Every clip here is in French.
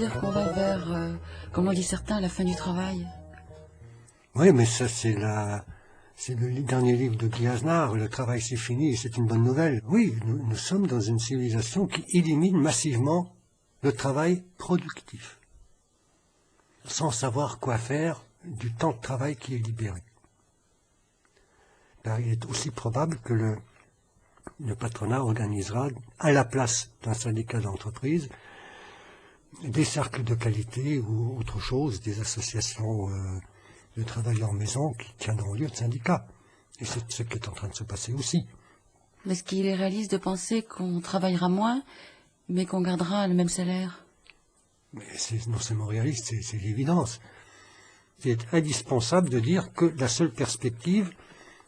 dire qu'on va vers, comme on dit certains, la fin du travail? Oui, mais ça c'est le dernier livre de Guy Aznar, le travail c'est fini et c'est une bonne nouvelle. Oui, nous sommes dans une civilisation qui élimine massivement le travail productif, sans savoir quoi faire du temps de travail qui est libéré. Là, il est aussi probable que le patronat organisera, à la place d'un syndicat d'entreprise, des cercles de qualité ou autre chose, des associations de travailleurs maison qui tiendront lieu de syndicats. Et c'est ce qui est en train de se passer aussi. Mais est-ce qu'il est réaliste de penser qu'on travaillera moins, mais qu'on gardera le même salaire? Mais c'est non seulement réaliste, c'est l'évidence. C'est indispensable de dire que la seule perspective,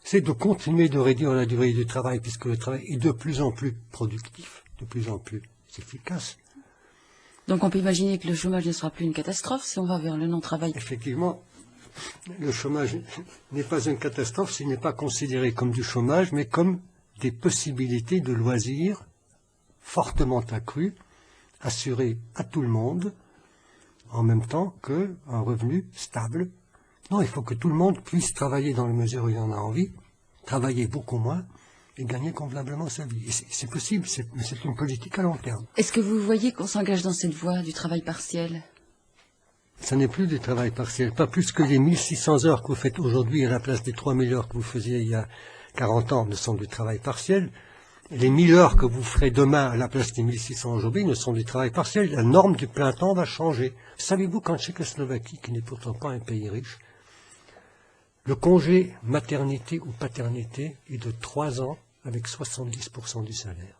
c'est de continuer de réduire la durée du travail, puisque le travail est de plus en plus productif, de plus en plus efficace. Donc on peut imaginer que le chômage ne sera plus une catastrophe si on va vers le non-travail. Effectivement, le chômage n'est pas une catastrophe s'il n'est pas considéré comme du chômage, mais comme des possibilités de loisirs fortement accrues, assurées à tout le monde, en même temps qu'un revenu stable. Non, il faut que tout le monde puisse travailler dans la mesure où il en a envie, travailler beaucoup moins et gagner convenablement sa vie. Et c'est possible, mais c'est une politique à long terme. Est-ce que vous voyez qu'on s'engage dans cette voie du travail partiel? Ça n'est plus du travail partiel, pas plus que les 1600 heures que vous faites aujourd'hui à la place des 3000 heures que vous faisiez il y a 40 ans ne sont du travail partiel. Les 1000 heures que vous ferez demain à la place des 1600 aujourd'hui ne sont du travail partiel. La norme du plein temps va changer. Savez-vous qu'en Tchécoslovaquie, qui n'est pourtant pas un pays riche, le congé maternité ou paternité est de 3 ans avec 70% du salaire.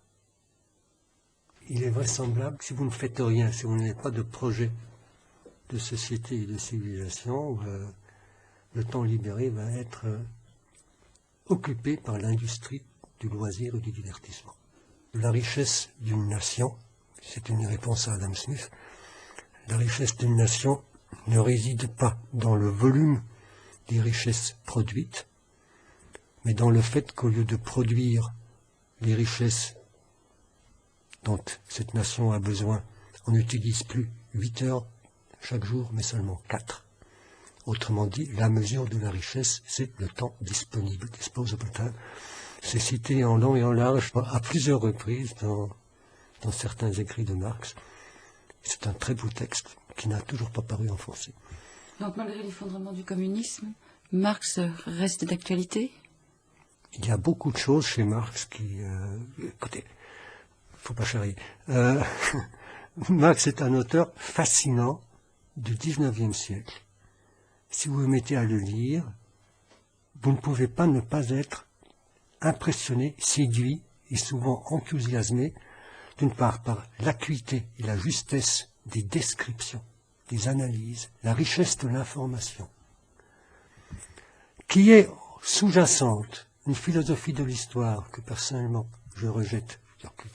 Il est vraisemblable que si vous ne faites rien, si vous n'avez pas de projet de société et de civilisation, le temps libéré va être occupé par l'industrie du loisir et du divertissement. La richesse d'une nation, c'est une réponse à Adam Smith, la richesse d'une nation ne réside pas dans le volume des richesses produites, mais dans le fait qu'au lieu de produire les richesses dont cette nation a besoin, on n'utilise plus 8 heures chaque jour, mais seulement 4. Autrement dit, la mesure de la richesse, c'est le temps disponible, disposable time. C'est cité en long et en large à plusieurs reprises dans certains écrits de Marx. C'est un très beau texte qui n'a toujours pas paru en français. Donc malgré l'effondrement du communisme, Marx reste d'actualité? Il y a beaucoup de choses chez Marx qui... écoutez, faut pas charrier. Marx est un auteur fascinant du 19e siècle. Si vous vous mettez à le lire, vous ne pouvez pas ne pas être impressionné, séduit et souvent enthousiasmé, d'une part par l'acuité et la justesse des descriptions, des analyses, la richesse de l'information, qui est sous-jacente, une philosophie de l'histoire que personnellement je rejette,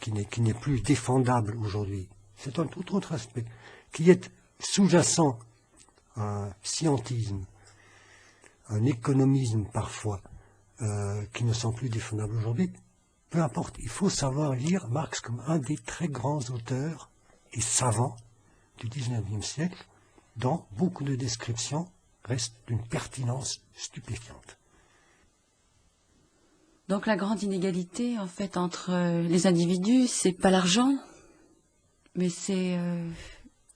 qui n'est plus défendable aujourd'hui. C'est un tout autre aspect, qui est sous-jacent un scientisme, un économisme parfois, qui ne sont plus défendables aujourd'hui. Peu importe, il faut savoir lire Marx comme un des très grands auteurs et savants du 19e siècle, dont beaucoup de descriptions restent d'une pertinence stupéfiante. Donc la grande inégalité, en fait, entre les individus, c'est pas l'argent, mais c'est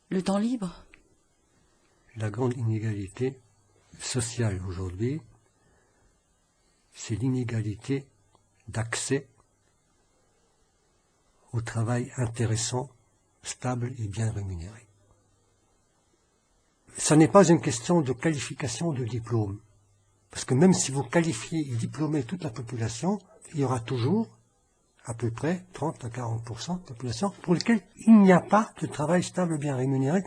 le temps libre. La grande inégalité sociale aujourd'hui, c'est l'inégalité d'accès au travail intéressant, stable et bien rémunéré. Ça n'est pas une question de qualification de diplôme. Parce que même si vous qualifiez et diplômez toute la population, il y aura toujours à peu près 30 à 40% de population pour lesquelles il n'y a pas de travail stable et bien rémunéré,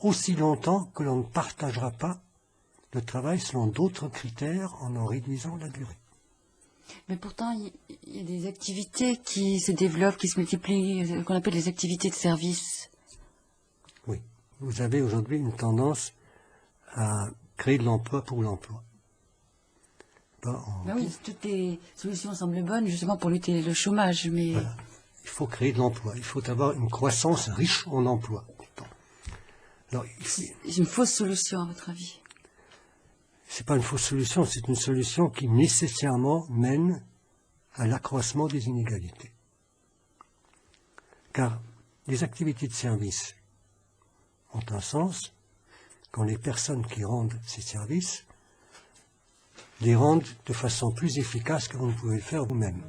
aussi longtemps que l'on ne partagera pas le travail selon d'autres critères en réduisant la durée. Mais pourtant, il y a des activités qui se développent, qui se multiplient, qu'on appelle les activités de service. Oui. Vous avez aujourd'hui une tendance à créer de l'emploi pour l'emploi. Oui, toutes les solutions semblent bonnes, justement, pour lutter le chômage, mais... Voilà. Il faut créer de l'emploi. Il faut avoir une croissance riche en emploi. Alors, C'est une fausse solution, à votre avis? c'est pas une fausse solution, c'est une solution qui nécessairement mène à l'accroissement des inégalités. Car les activités de service ont un sens quand les personnes qui rendent ces services les rendent de façon plus efficace que vous ne pouvez le faire vous-même.